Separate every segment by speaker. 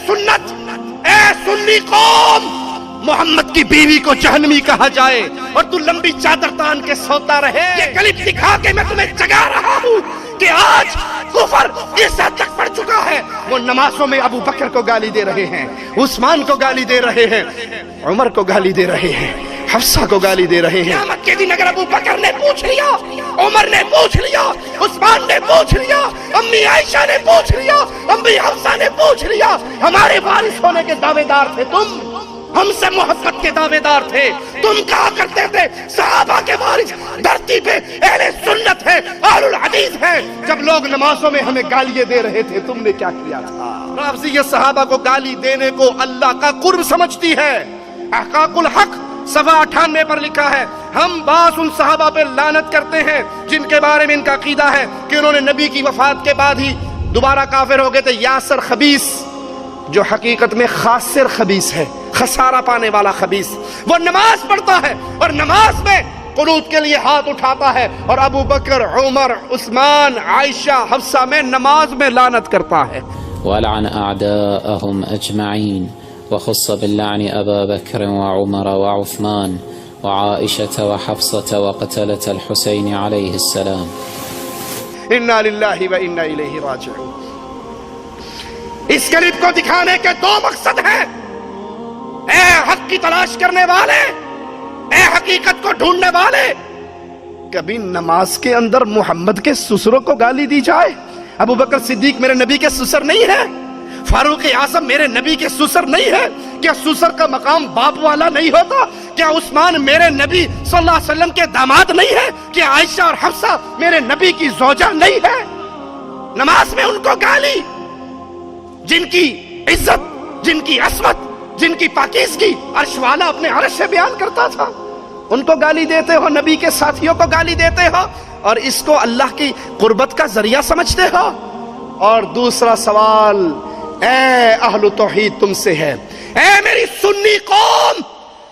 Speaker 1: سنت، اے سنی قوم، محمد کی بیوی کو جہنمی کہا جائے اور تو لمبی چادر تان کے سوتا رہے، یہ کلپ دکھا کے میں تمہیں جگا رہا ہوں کہ آج کفر اس حد تک پڑھ چکا ہے۔ وہ نمازوں میں ابو بکر کو گالی دے رہے ہیں، عثمان کو گالی دے رہے ہیں، عمر کو گالی دے رہے ہیں، حفصہ کو گالی دے رہے ہیں۔ قیامت کے دن اگر ابو بکر نے پوچھ لیا، عمر نے پوچھ لیا، عثمان نے پوچھ لیا، امی عائشہ نے پوچھ لیا، امی حفصہ نے پوچھ لیا، ہمارے وارث ہونے کے دعوے دار تھے تم، ہم سے محبت کے دعوے دار تھے، تم کہا کرتے تھے صحابہ کے وارث دھرتی پہ اہل سنت ہے، اہل الحدیث ہے۔ جب لوگ نمازوں میں ہمیں گالیاں دے رہے تھے تم نے کیا کیا تھا؟ رافضیت صحابہ کو گالی دینے کو اللہ کا قرب سمجھتی ہے۔ احقاق الحق صفحہ 98 پر لکھا ہے، ہم بعض ان صحابہ پہ لعنت کرتے ہیں جن کے بارے میں ان کا عقیدہ ہے کہ انہوں نے نبی کی وفات کے بعد ہی دوبارہ کافر ہو گئے تھے۔ یاسر خبیث جو حقیقت میں خاسر خبیث ہے، خسارہ پانے والا خبیث، وہ نماز پڑھتا ہے اور نماز میں قنوت کے لیے ہاتھ اٹھاتا ہے اور ابو بکر، عمر، عثمان، عائشہ، حفصہ میں نماز میں لعنت کرتا ہے۔
Speaker 2: وَلَعَنَ أَعْدَاءَهُمْ أَجْمَعِينَ وخص باللعن أبا بكر وعمر وعثمان وعائشة وحفصة وقتلة الحسين عليه السلام۔
Speaker 1: انا للہ و انا الیہ راجعون۔ اس کلپ کو دکھانے کے دو مقصد ہیں۔ اے حق کی تلاش کرنے والے، اے حقیقت کو ڈھونڈنے والے، کبھی نماز کے اندر محمد کے سسروں کو گالی دی جائے؟ ابو بکر صدیق میرے نبی کے سسر نہیں ہے؟ فاروق اعظم میرے نبی کے سسر نہیں ہے؟ کیا سسر کا مقام باپ والا نہیں ہوتا؟ کیا عثمان میرے نبی صلی اللہ علیہ وسلم کے داماد نہیں ہے؟ کیا عائشہ اور حفصہ میرے نبی کی زوجہ نہیں ہے؟ نماز میں ان کو گالی، جن کی عزت، جن کی عصمت، جن کی پاکیزگی عرش والا اپنے عرش سے بیان کرتا تھا، ان کو گالی دیتے ہو، نبی کے ساتھیوں کو گالی دیتے ہو اور اس کو اللہ کی قربت کا ذریعہ سمجھتے ہو۔ اور دوسرا سوال اے اہل توحید تم سے ہے، اے میری سنی قوم،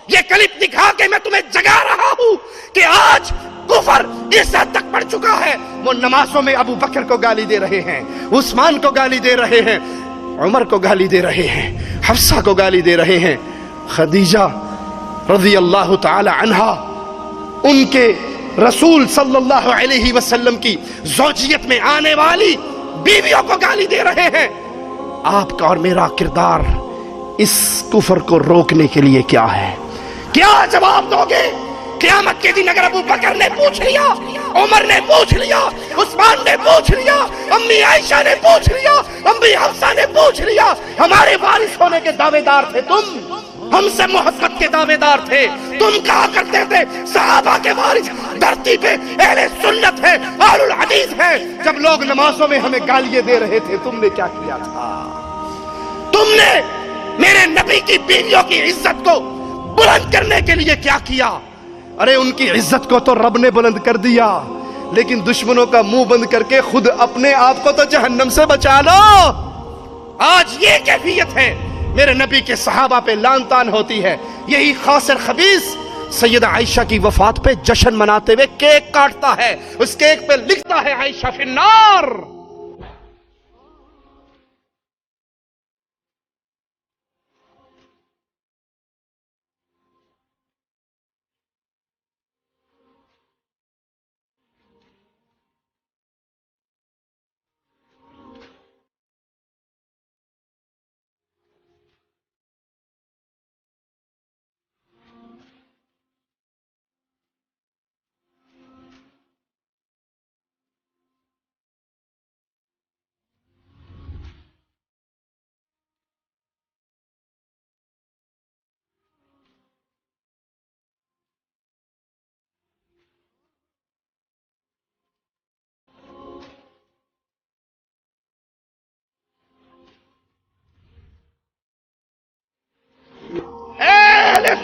Speaker 1: یہ کلپ دکھا کے میں تمہیں جگا رہا ہوں کہ آج کفر اس حد تک پڑھ چکا ہے۔ وہ نمازوں میں ابو بکر کو گالی دے رہے ہیں، عثمان کو گالی دے رہے ہیں، عمر کو گالی دے رہے ہیں، حفصہ کو گالی دے رہے ہیں، خدیجہ رضی اللہ تعالی عنہا ان کے رسول صلی اللہ علیہ وسلم کی زوجیت میں آنے والی بیویوں کو گالی دے رہے ہیں۔ آپ کا اور میرا کردار اس کفر کو روکنے کے لیے کیا ہے؟ کیا جواب دو گے؟ قیامت کے دن اگر ابو بکر نے پوچھ لیا، عمر نے پوچھ لیا، عثمان نے پوچھ لیا، امی عائشہ نے پوچھ لیا، امی حفصہ نے پوچھ لیا، ہمارے وارث ہونے کے دعوے دار تھے تم، ہم سے محبت کے دعوے دار تھے، تم کہا کرتے تھے صحابہ کے وارث دھرتی پہ اہل سنت ہے، اہل الحدیث ہے۔ جب لوگ نمازوں میں ہمیں گالیاں دے رہے تھے تم نے کیا کیا تھا؟ تم نے میرے نبی کی بیویوں کی عزت کو بلند کرنے کے لیے کیا کیا؟ ارے ان کی عزت کو تو رب نے بلند کر دیا، لیکن دشمنوں کا منہ بند کر کے خود اپنے آپ کو تو جہنم سے بچا لو۔ آج یہ کیفیت ہے، میرے نبی کے صحابہ پہ لعن طعن ہوتی ہے۔ یہی خاسر خبیث سیدہ عائشہ کی وفات پہ جشن مناتے ہوئے کیک کاٹتا ہے، اس کیک پہ لکھتا ہے عائشہ فی النار۔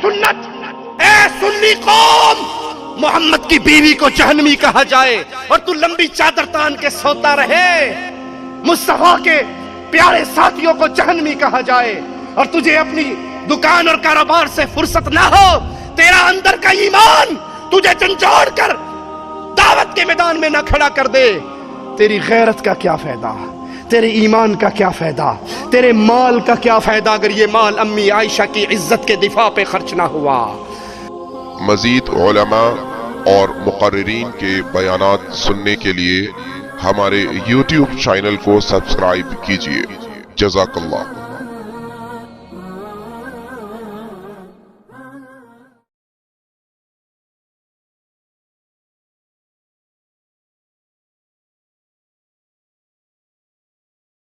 Speaker 1: سنت، اے سنی قوم، محمد کی بیوی کو جہنمی کہا جائے اور تو لمبی چادر تان کے سوتا رہے، مصطفیٰ کے پیارے ساتھیوں کو جہنمی کہا جائے اور تجھے اپنی دکان اور کاروبار سے فرصت نہ ہو، تیرا اندر کا ایمان تجھے جھنجھوڑ کر دعوت کے میدان میں نہ کھڑا کر دے، تیری غیرت کا کیا فائدہ؟ تیرے ایمان کا کیا فائدہ، تیرے مال کا کیا فائدہ اگر یہ مال امی عائشہ کی عزت کے دفاع پہ خرچ نہ ہوا۔
Speaker 3: مزید علماء اور مقررین کے بیانات سننے کے لیے ہمارے YouTube چینل کو سبسکرائب کیجیے۔ جزاک اللہ۔